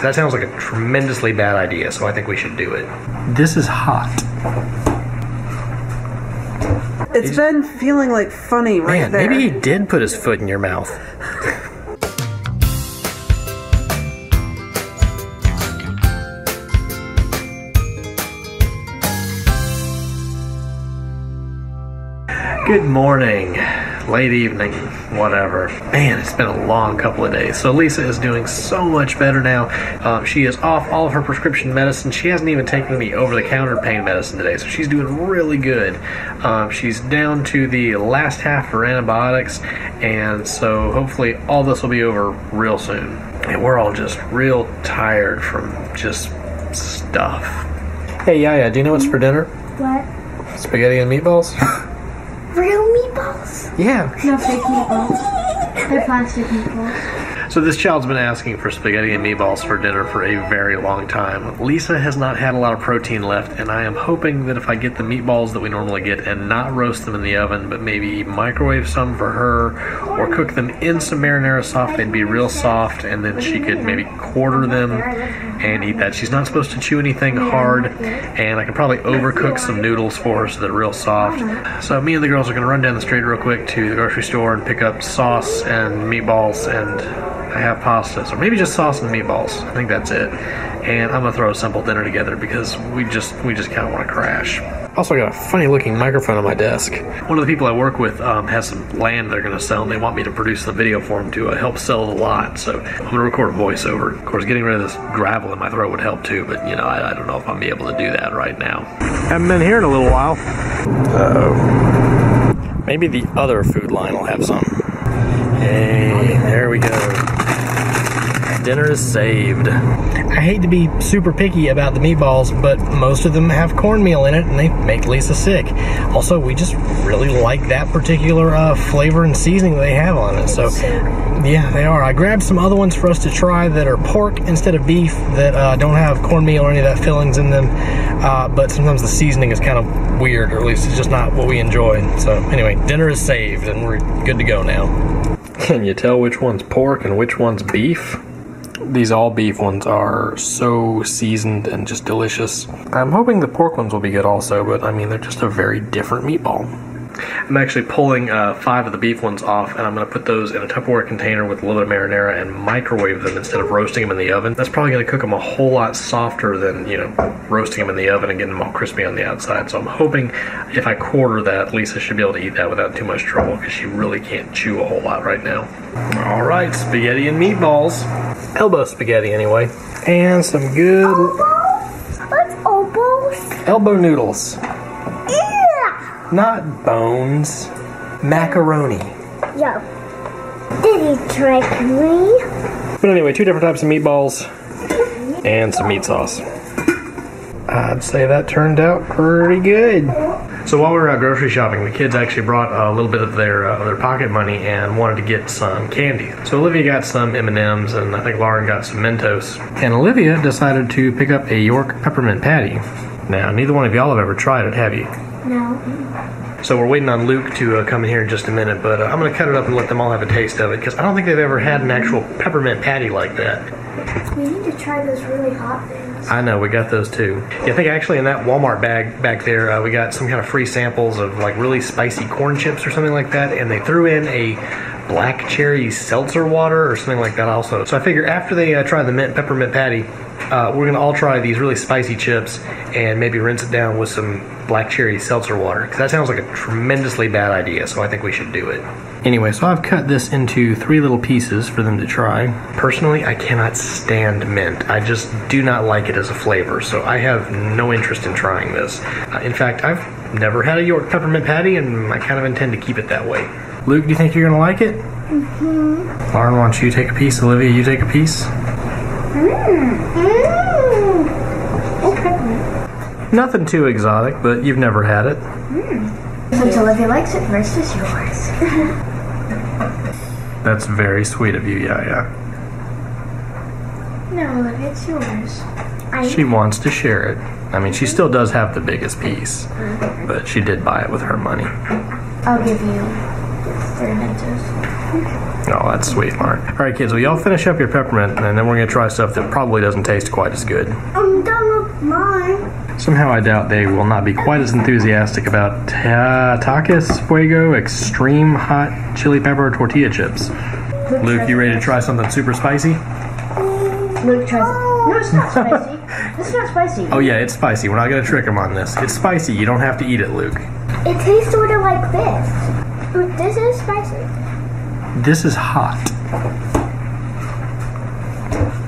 because that sounds like a tremendously bad idea, so I think we should do it. This is hot. It's been feeling like funny right there. Maybe he did put his foot in your mouth. Good morning, late evening, whatever. Man, it's been a long couple of days. So Lisa is doing so much better now. She is off all of her prescription medicine. She hasn't even taken any over-the-counter pain medicine today, so she's doing really good. She's down to the last half of her antibiotics, and so hopefully all this will be over real soon. And we're all just real tired from just stuff. Hey, Yaya, do you know what's for dinner? What? Spaghetti and meatballs? Real meatballs? Yeah. No fake meatballs. They're plastic meatballs. So this child's been asking for spaghetti and meatballs for dinner for a very long time. Lisa has not had a lot of protein left, and I am hoping that if I get the meatballs that we normally get and not roast them in the oven, but maybe microwave some for her or cook them in some marinara sauce, they'd be real soft, and then she could maybe quarter them and eat that. She's not supposed to chew anything hard, and I could probably overcook some noodles for her so they're real soft. So me and the girls are going to run down the street real quick to the grocery store and pick up sauce and meatballs, and I have pasta, so maybe just sauce and meatballs. I think that's it. And I'm gonna throw a simple dinner together because we just kind of want to crash. Also, I got a funny looking microphone on my desk. One of the people I work with has some land they're gonna sell, and they want me to produce the video for them to help sell the lot. So I'm gonna record a voiceover. Of course, getting rid of this gravel in my throat would help too, but you know, I don't know if I'm gonna be able to do that right now. Haven't been here in a little while. Uh-oh. Maybe the other food line will have some. Hey, there we go. Dinner is saved. I hate to be super picky about the meatballs, but most of them have cornmeal in it and they make Lisa sick. Also, we just really like that particular flavor and seasoning they have on it. So, yeah, they are. I grabbed some other ones for us to try that are pork instead of beef that don't have cornmeal or any of that fillings in them. But sometimes the seasoning is kind of weird, or at least it's just not what we enjoy. So, anyway, dinner is saved and we're good to go now. Can you tell which one's pork and which one's beef? These all beef ones are so seasoned and just delicious. I'm hoping the pork ones will be good also, but I mean, they're just a very different meatball. I'm actually pulling 5 of the beef ones off, and I'm going to put those in a Tupperware container with a little bit of marinara and microwave them instead of roasting them in the oven. That's probably going to cook them a whole lot softer than, you know, roasting them in the oven and getting them all crispy on the outside. So I'm hoping if I quarter that, Lisa should be able to eat that without too much trouble, because she really can't chew a whole lot right now. All right, spaghetti and meatballs. Elbow spaghetti, anyway. And some good... Elbows? What's elbows? Elbow noodles. Not bones. Macaroni. Yo. Did you trick me? But anyway, 2 different types of meatballs and some meat sauce. I'd say that turned out pretty good. So while we were out grocery shopping, the kids actually brought a little bit of their pocket money and wanted to get some candy. So Olivia got some M&Ms, and I think Lauren got some Mentos. And Olivia decided to pick up a York peppermint patty. Now, neither one of y'all have ever tried it, have you? No. So we're waiting on Luke to come in here in just a minute, but I'm going to cut it up and let them all have a taste of it, because I don't think they've ever had an actual peppermint patty like that. We need to try those really hot things. I know, we got those too. Yeah, I think actually in that Walmart bag back there, we got some kind of free samples of like really spicy corn chips or something like that, and they threw in a black cherry seltzer water or something like that also. So I figure after they try the mint peppermint patty, we're going to all try these really spicy chips and maybe rinse it down with some black cherry seltzer water, because that sounds like a tremendously bad idea, so I think we should do it. Anyway, so I've cut this into 3 little pieces for them to try. Personally, I cannot stand mint. I just do not like it as a flavor, so I have no interest in trying this. In fact, I've never had a York peppermint patty, and I kind of intend to keep it that way. Luke, do you think you're going to like it? Mm-hmm. Lauren, why don't you take a piece? Olivia, you take a piece? Nothing too exotic, but you've never had it. Since Olivia likes it, first is yours. That's very sweet of you, Yaya. No, Olivia, it's yours. She wants to share it. I mean, she still does have the biggest piece, but she did buy it with her money. I'll give you for Mentos. Oh, that's sweet, Mark. All right, kids, well, y'all finish up your peppermint, and then we're going to try stuff that probably doesn't taste quite as good. I'm done with mine. Somehow I doubt they will not be quite as enthusiastic about Takis Fuego Extreme Hot Chili Pepper Tortilla Chips. Luke, you ready to try something super spicy? Luke tries it. No, it's not spicy. It's not spicy. Oh yeah, it's spicy. We're not going to trick him on this. It's spicy. You don't have to eat it, Luke. It tastes sort of like this. Luke, this is spicy. This is hot.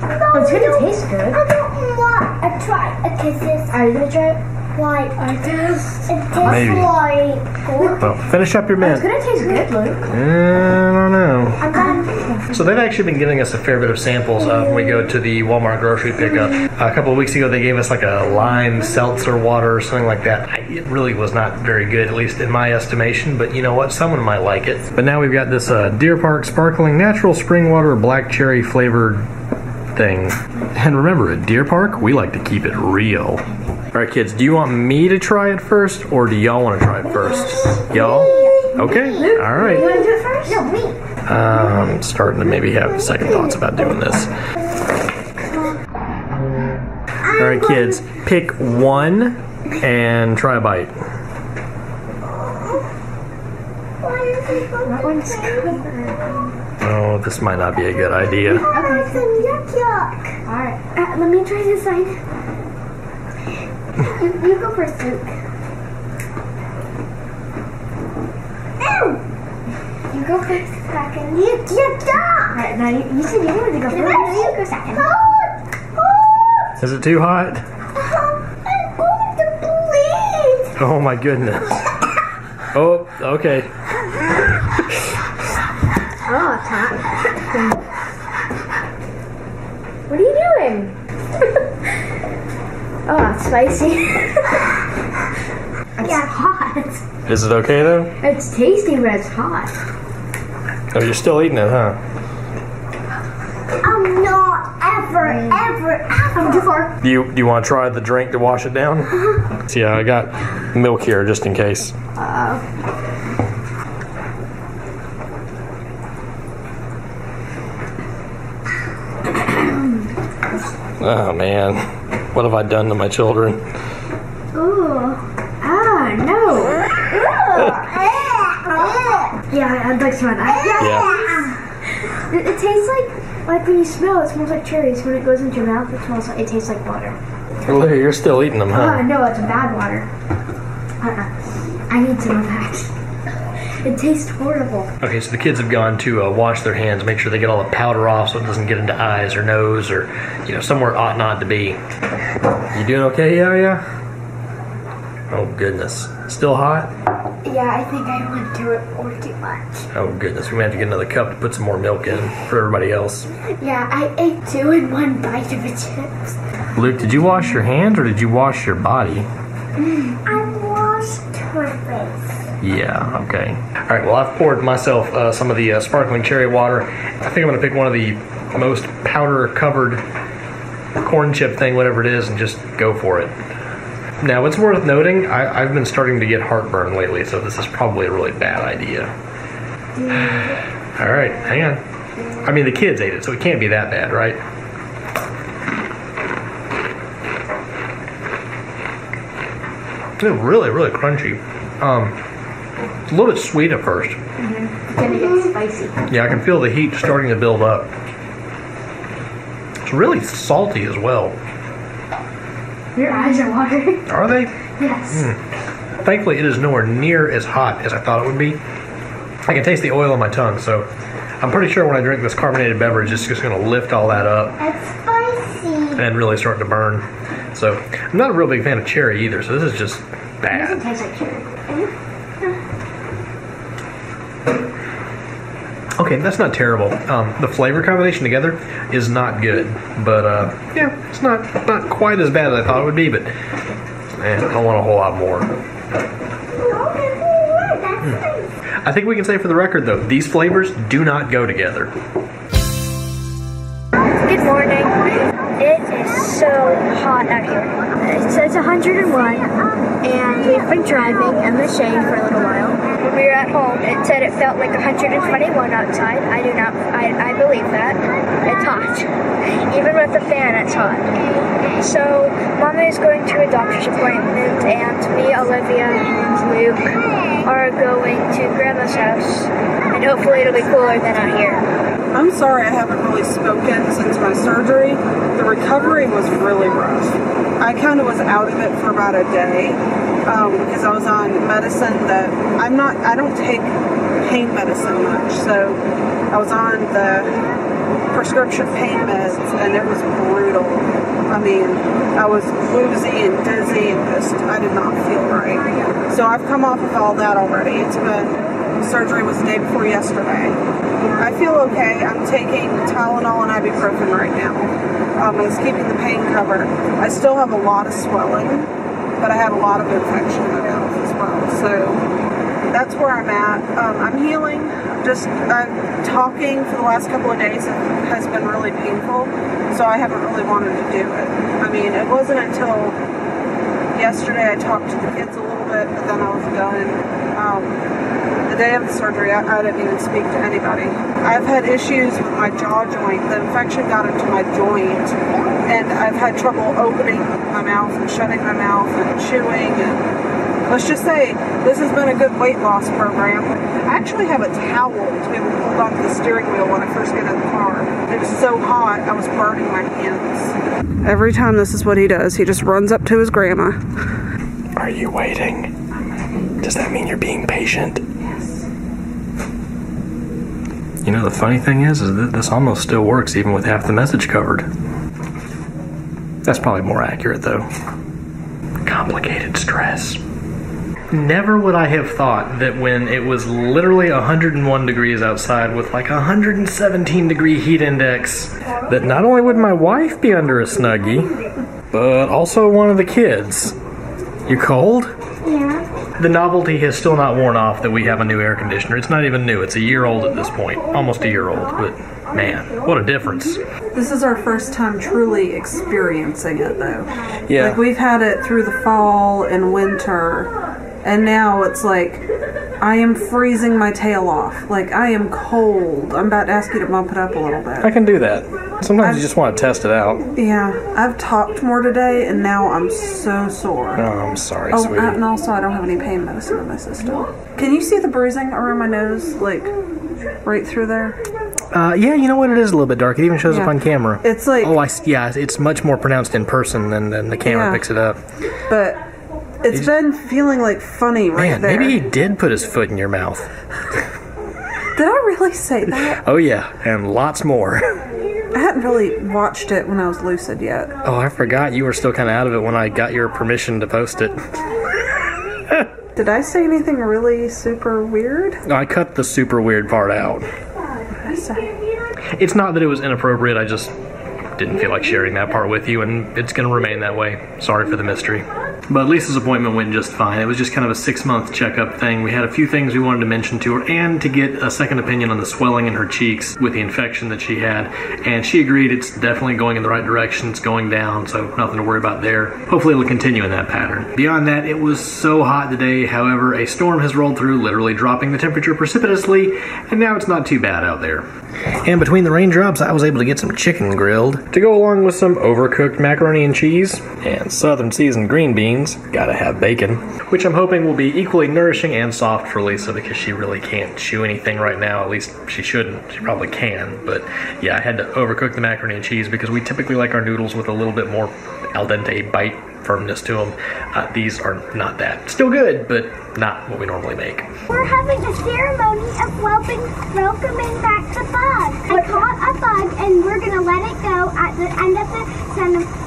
No, it's gonna taste good. I don't want to try it because it's Are you gonna try it? like It tastes. it tastes Maybe. like Well, finish up your It's mint. gonna taste good, Luke. I don't know. I'm done. So they've actually been giving us a fair bit of samples when we go to the Walmart grocery pickup. A couple of weeks ago, they gave us like a lime seltzer water or something like that. It really was not very good, at least in my estimation. But you know what? Someone might like it. But now we've got this Deer Park Sparkling Natural Spring Water Black Cherry flavored thing. And remember, at Deer Park, we like to keep it real. All right, kids, do you want me to try it first, or do y'all want to try it first? Y'all? Okay, all right. You wanna do it first? No, me. I'm starting to maybe have second thoughts about doing this. All right, kids, pick one and try a bite. That one's good. Oh, this might not be a good idea. That's some yuck. Alright. Let me try this side. You go first, Luke. Ew. You go first, second. You yuck. Alright, now you said you wanted to go No, first. you go second. Hold. Is it too hot? I'm going to bleed. Oh my goodness. Oh, okay. Oh, it's hot. What are you doing? Oh, it's spicy. It's hot. Is it okay though? It's tasty, but it's hot. Oh, you're still eating it, huh? I'm not ever. I'm too far. Do you want to try the drink to wash it down? So yeah, I got milk here just in case. Oh man, what have I done to my children? Ooh. Ah, no. Yeah, I'd like some of that. Yeah. It tastes like when you smell, it smells like cherries. When it goes into your mouth, it tastes like water. Olivia, you're still eating them, huh? No, it's bad water. I need some of that. It tastes horrible. Okay, so the kids have gone to wash their hands, make sure they get all the powder off so it doesn't get into eyes or nose or, somewhere it ought not to be. You doing okay, yeah? Oh, goodness. Still hot? Yeah, I think I went through it or too much. Oh, goodness. We may have to get another cup to put some more milk in for everybody else. Yeah, I ate 2 in one bite of the chips. Luke, did you wash your hands or did you wash your body? I washed her face. Yeah, okay. All right, well, I've poured myself some of the sparkling cherry water. I think I'm going to pick one of the most powder-covered corn chip thing, whatever it is, and just go for it. Now, it's worth noting, I've been starting to get heartburn lately, so this is probably a really bad idea. All right, hang on. I mean, the kids ate it, so it can't be that bad, right? It's really, really crunchy. It's a little bit sweet at first. It's gonna get spicy. Yeah, I can feel the heat starting to build up. It's really salty as well. Your eyes are watering. Are they? Yes. Thankfully, it is nowhere near as hot as I thought it would be. I can taste the oil on my tongue, so I'm pretty sure when I drink this carbonated beverage, it's just going to lift all that up It's spicy. and really start to burn. So I'm not a real big fan of cherry either, so this is just It bad. tastes like cherry. Okay, that's not terrible. The flavor combination together is not good, but yeah, it's not quite as bad as I thought it would be. But man, I want a whole lot more. I think we can say for the record though, these flavors do not go together. Good morning. It is so hot out here. It says it's 101, and we've been driving in the shade for a little while. When we were at home, it said it felt like 121 outside. I believe that. It's hot. Even with the fan, it's hot. So, Mama is going to a doctor's appointment, and me, Olivia, and Luke are going to Grandma's house, and hopefully it'll be cooler than out here. I'm sorry I haven't really spoken since my surgery. The recovery was really rough. I kind of was out of it for about a day because I was on medicine that I don't take pain medicine much. So I was on the prescription pain meds and it was brutal. I mean, I was woozy and dizzy and I did not feel right. So I've come off of all that already. Surgery was the day before yesterday. I feel okay. I'm taking Tylenol and ibuprofen right now. It's keeping the pain covered. I still have a lot of swelling, but I have a lot of infection in my mouth as well. So that's where I'm at. I'm healing. Just talking for the last couple of days has been really painful, so I haven't really wanted to do it. I mean, it wasn't until yesterday I talked to the kids a little bit, but then I was done. The day of the surgery, I didn't even speak to anybody. I've had issues with my jaw joint. The infection got into my joint, and I've had trouble opening my mouth and shutting my mouth and chewing. And let's just say this has been a good weight loss program. I actually have a towel to be able to hold onto the steering wheel when I first get in the car. It was so hot, I was burning my hands. Every time this is what he does. He just runs up to his grandma. Are you waiting? Does that mean you're being patient? You know, the funny thing is that this almost still works even with half the message covered. That's probably more accurate, though. Complicated stress. Never would I have thought that when it was literally 101 degrees outside with like 117 degree heat index, that not only would my wife be under a Snuggie, but also one of the kids. You cold? Yeah. The novelty has still not worn off that we have a new air conditioner. It's not even new. It's a year old at this point. Almost a year old. But man, what a difference. This is our first time truly experiencing it, though. Yeah. Like, we've had it through the fall and winter, and now it's like I am freezing my tail off. Like, I am cold. I'm about to ask you to bump it up a little bit. I can do that. Sometimes you just want to test it out. Yeah. I've talked more today, and now I'm so sore. Oh, I'm sorry, Oh, sweetie. and also I don't have any pain medicine in my system. Can you see the bruising around my nose? Like, right through there? Yeah, you know what? It is a little bit dark. It even shows up Yeah. on camera. It's like... Oh, yeah, it's much more pronounced in person than the camera picks it up. But it's been feeling like funny right there. Maybe he did put his foot in your mouth. Did I really say that? Oh, yeah, and lots more. I hadn't really watched it when I was lucid yet. Oh, I forgot you were still kind of out of it when I got your permission to post it. Did I say anything really super weird? No, I cut the super weird part out. What did I say? It's not that it was inappropriate, I just didn't feel like sharing that part with you, and it's going to remain that way. Sorry for the mystery. But Lisa's appointment went just fine. It was just kind of a 6-month checkup thing. We had a few things we wanted to mention to her and to get a second opinion on the swelling in her cheeks with the infection that she had. And she agreed it's definitely going in the right direction. It's going down, so nothing to worry about there. Hopefully it'll continue in that pattern. Beyond that, it was so hot today. However, a storm has rolled through, literally dropping the temperature precipitously, and now it's not too bad out there. And between the raindrops, I was able to get some chicken grilled to go along with some overcooked macaroni and cheese and southern seasoned green beans. Gotta have bacon, which I'm hoping will be equally nourishing and soft for Lisa because she really can't chew anything right now. At least she shouldn't. She probably can, but yeah, I had to overcook the macaroni and cheese because we typically like our noodles with a little bit more al dente bite firmness to them. These are not that. Still good, but not what we normally make. We're having a ceremony of welcoming back the bug. I caught a bug and we're gonna let it go at the end of the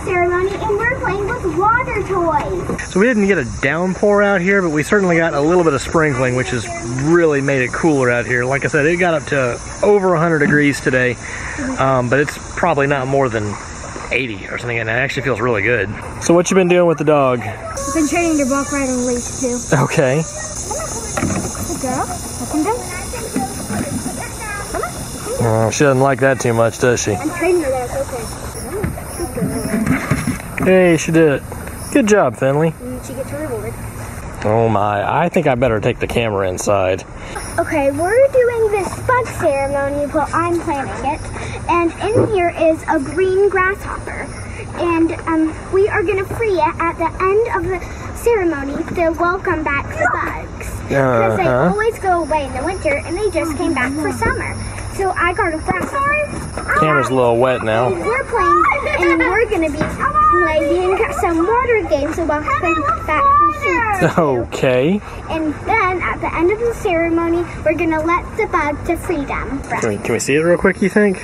ceremony, and we're playing with water toys. So we didn't get a downpour out here, but we certainly got a little bit of sprinkling, which has really made it cooler out here. Like I said, it got up to over 100 degrees today, but it's probably not more than 80 or something, and it actually feels really good. So what you been doing with the dog? I've been training to walk right on the leash too. Okay. Good girl. Up and down. She doesn't like that too much, does she? I'm training her, that's okay. Hey, she did it. Good job, Finley. And she gets a reward. Oh my, I think I better take the camera inside. Okay, we're doing this bug ceremony while I'm planning it. And in here is a green grasshopper. And we are going to free it at the end of the ceremony to welcome back the bugs. Because they always go away in the winter and they just came back for summer. So I got a grasshopper. Camera's a little wet now. And we're playing, and we're going to be playing some water games about that we should. Okay. And then at the end of the ceremony, we're going to let the bug to freedom. Can we see it real quick, you think?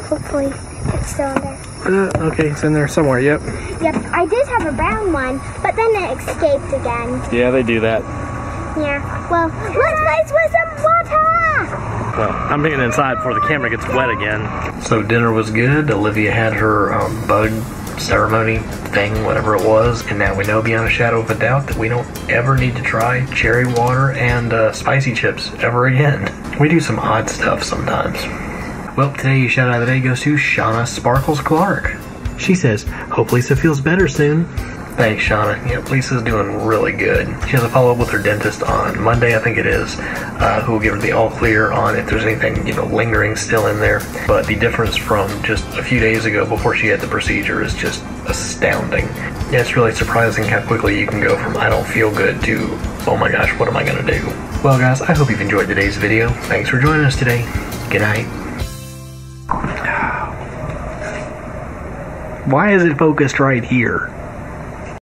Hopefully it's still in there. Okay, it's in there somewhere, yep. Yep, I did have a brown one, but then it escaped again. Yeah, they do that. Yeah, well, let's play with some water! Well, I'm getting inside before the camera gets wet again. So dinner was good. Olivia had her bug ceremony thing, whatever it was, and now we know beyond a shadow of a doubt that we don't ever need to try cherry water and spicy chips ever again. We do some odd stuff sometimes. Well, today's shout out of the day goes to Shauna Sparkles Clark. She says, hope Lisa feels better soon. Thanks, Shauna. Yep, Lisa's doing really good. She has a follow-up with her dentist on Monday, I think it is, who will give her the all clear on if there's anything, lingering still in there. But the difference from just a few days ago before she had the procedure is just astounding. Yeah, it's really surprising how quickly you can go from I don't feel good to, oh my gosh, what am I gonna do? Well, guys, I hope you've enjoyed today's video. Thanks for joining us today. Good night. Why is it focused right here?